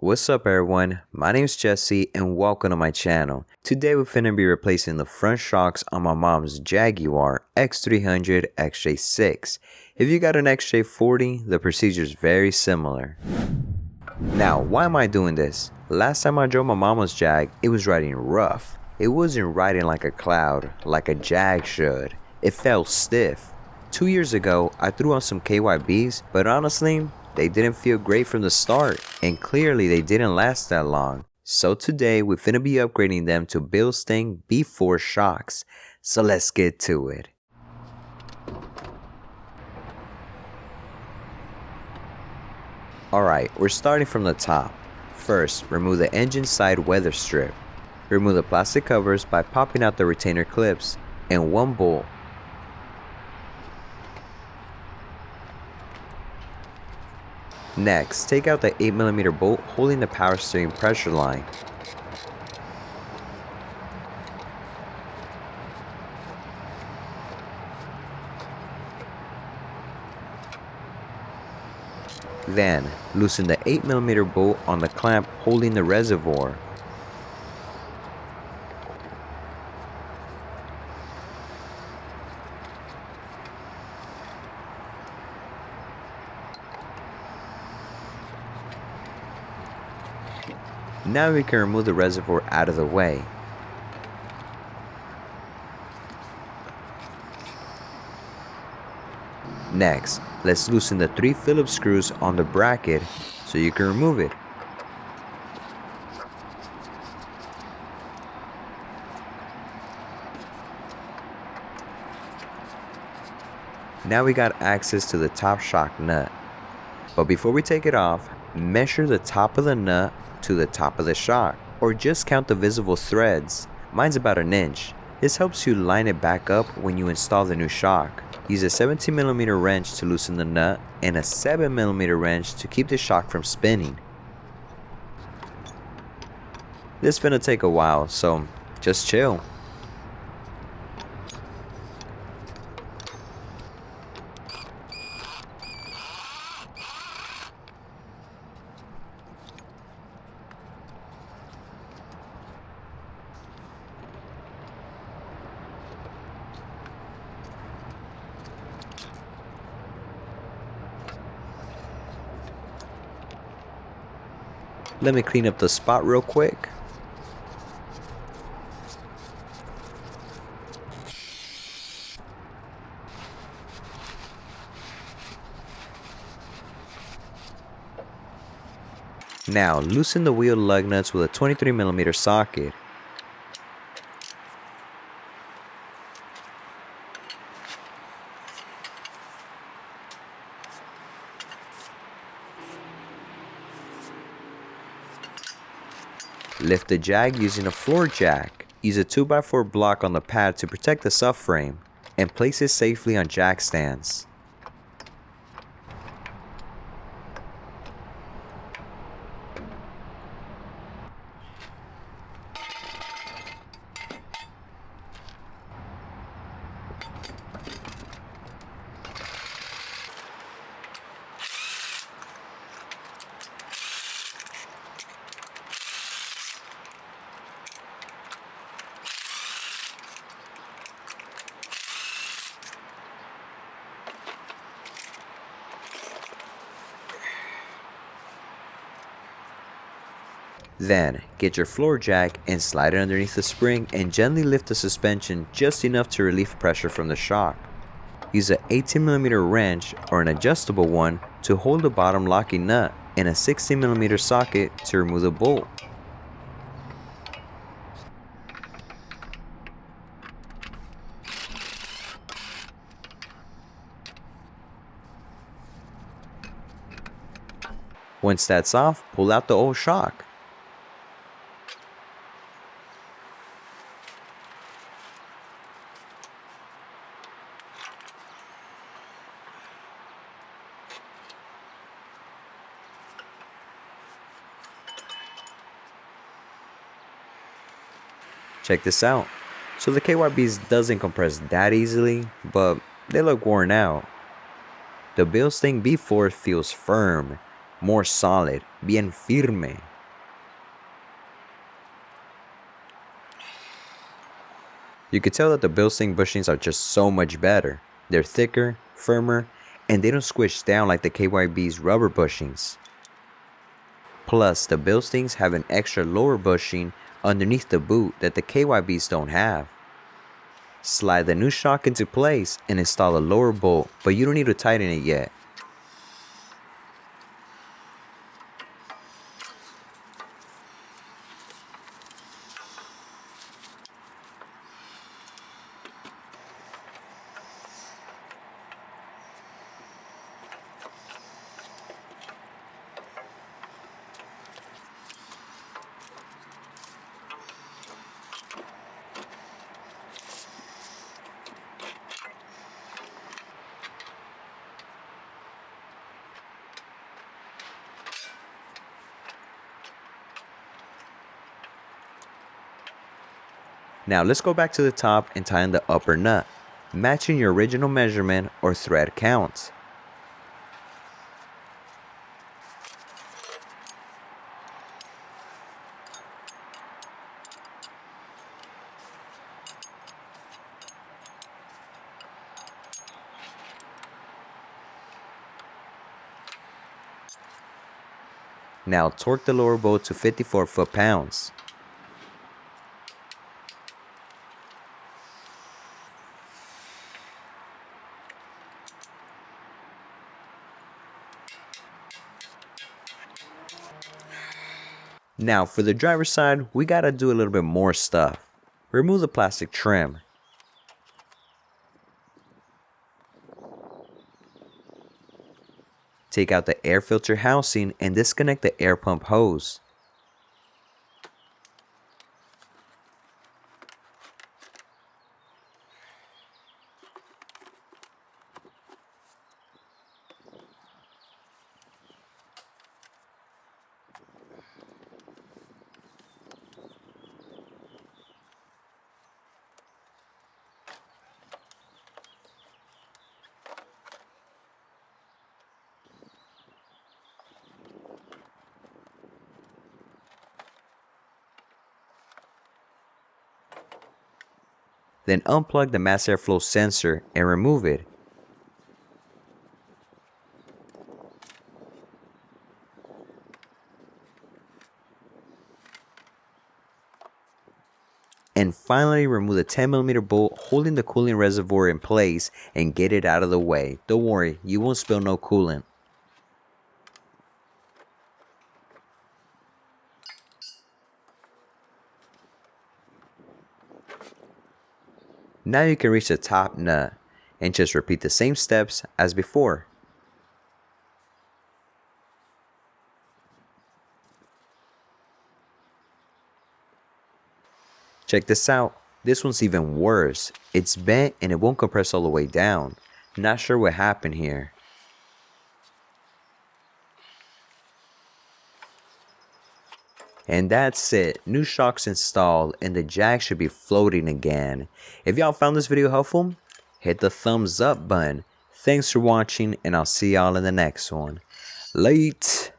What's up everyone, my name is Jesse and welcome to my channel. Today we're finna be replacing the front shocks on my mom's Jaguar X300 XJ6. If you got an XJ40, the procedure is very similar. Now, why am I doing this? Last time I drove my mama's Jag, it was riding rough. It wasn't riding like a cloud, like a Jag should. It felt stiff. 2 years ago, I threw on some KYBs, but honestly, they didn't feel great from the start, and clearly they didn't last that long. So today, we're finna be upgrading them to Bilstein B4 shocks. So let's get to it. Alright, we're starting from the top. First, remove the engine side weather strip. Remove the plastic covers by popping out the retainer clips and one bolt. Next, take out the 8mm bolt holding the power steering pressure line. Then, loosen the 8mm bolt on the clamp holding the reservoir. Now we can remove the reservoir out of the way. Next, let's loosen the 3 Phillips screws on the bracket so you can remove it. Now we got access to the top shock nut. But before we take it off, measure the top of the nut to the top of the shock, or just count the visible threads. Mine's about an inch. This helps you line it back up when you install the new shock. Use a 17mm wrench to loosen the nut and a 7mm wrench to keep the shock from spinning. This is gonna take a while, so just chill. Let me clean up the spot real quick. Now loosen the wheel lug nuts with a 23mm socket. Lift the Jag using a floor jack. Use a 2x4 block on the pad to protect the subframe and place it safely on jack stands. Then, get your floor jack and slide it underneath the spring and gently lift the suspension just enough to relieve pressure from the shock. Use an 18mm wrench or an adjustable one to hold the bottom locking nut and a 16mm socket to remove the bolt. Once that's off, pull out the old shock. Check this out. So the KYBs doesn't compress that easily, but they look worn out. The Bilstein B4 feels firm, more solid, bien firme. You could tell that the Bilstein bushings are just so much better. They're thicker, firmer, and they don't squish down like the KYB's rubber bushings. Plus, the Bilsteins have an extra lower bushing underneath the boot that the KYBs don't have. Slide the new shock into place and install a lower bolt, but you don't need to tighten it yet. Now let's go back to the top and tighten the upper nut, matching your original measurement or thread count. Now torque the lower bolt to 54 foot-pounds. Now for the driver's side, we gotta do a little bit more stuff. Remove the plastic trim. Take out the air filter housing and disconnect the air pump hose. Then unplug the mass airflow sensor and remove it. And finally remove the 10mm bolt holding the coolant reservoir in place and get it out of the way. Don't worry, you won't spill no coolant. Now you can reach the top nut and just repeat the same steps as before. Check this out, this one's even worse. It's bent and it won't compress all the way down. Not sure what happened here. And that's it, new shocks installed and the Jag should be floating again. If y'all found this video helpful, hit the thumbs up button. Thanks for watching and I'll see y'all in the next one. Late.